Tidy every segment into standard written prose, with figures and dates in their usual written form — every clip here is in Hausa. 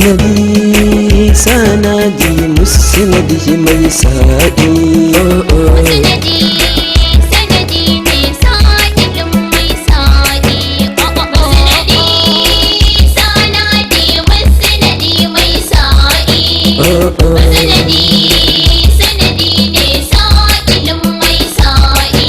Sanadi sanadi musnadi mai sa'i. Musnadi sanadi ne sa'ilin mai sa'i. Musnadi sanadi musnadi mai sa'i. Musnadi sanadi ne sa'ilin mai sa'i.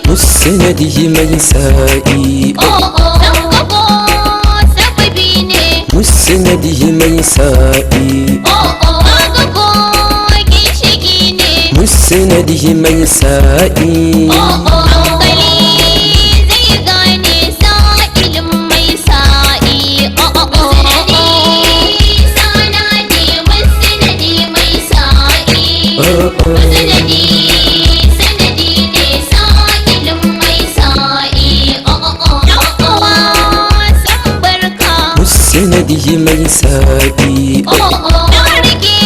Musnadi mai sa'i. Zangabo sababi ne. Musnadi mai sa'i. Zangabo ginshiki ne. Musnadi mai sa'i. Hankali zai gane sa'ilin mai sa'i. Musnadi sanadi musnadi mai sa'i. Musnadi sanadi ne sa'ilin mai sa'i. Yawwa san barka. Musnadi mai sa'i. Na rike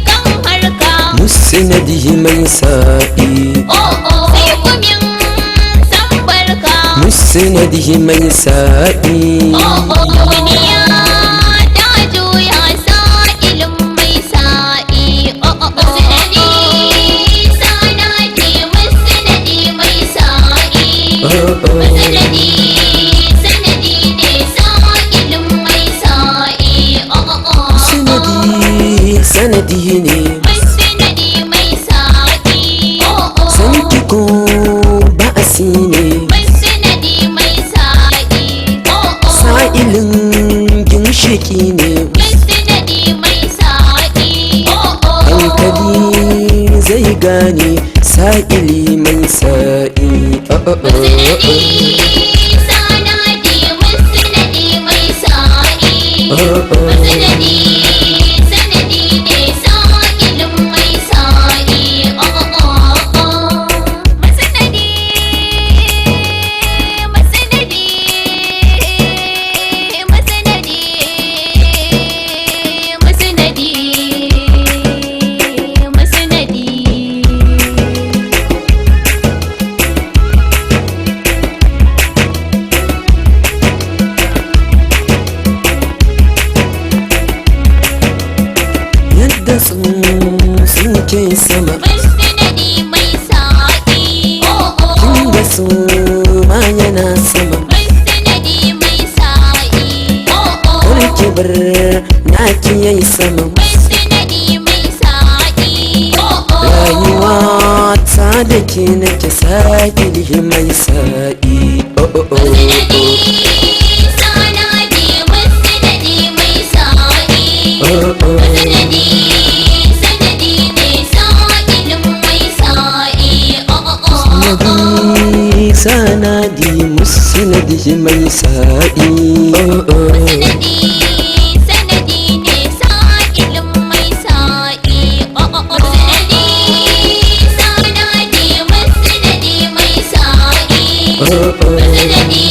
kan harka. Musnadi mai sa'i. Sai kumin san barka. Musnadi mai sa'i. Duniya ta juya sa'ilin mai sa'i. Musnadi sanadi musnadi mai sa'i. Musnadi sanadi ne sa'ilin mai sa'i. Sanadi sanadi ne. Musnadi mai sa'i. Sanki ko ba'asi ne. Musnadi mai sa'i. Sa'ilin ginshiki ne. Musnadi mai sa'i. Hankali zai gane sa'ili mai sa'i. Musnadi sanadi musnadi mai sa'i. Musnadi sanadi ne sa'ilin mai sa'i. Musnadi musnadi musnadi musnadi musnadi. Yadda sun ke sama, Musnadi mai sa'i. kin da su ma yana sama. Musnadi mai sa'i. Kar ki bar naki yayi sama. Musnadi mai sa'i. Rayuwa ta da ke nake sa'ili mai sa'i. Musnadi sanadi musnadi mai sa'i. Musnadi sanadi ne sa'ilin mai sa'i. Sanadi sanadi musnadi mai sa'i. Musnadi sanadi ne sa'ilin mai sa'i. Musnadi sanadi musnadi mai sa'i. Musnadi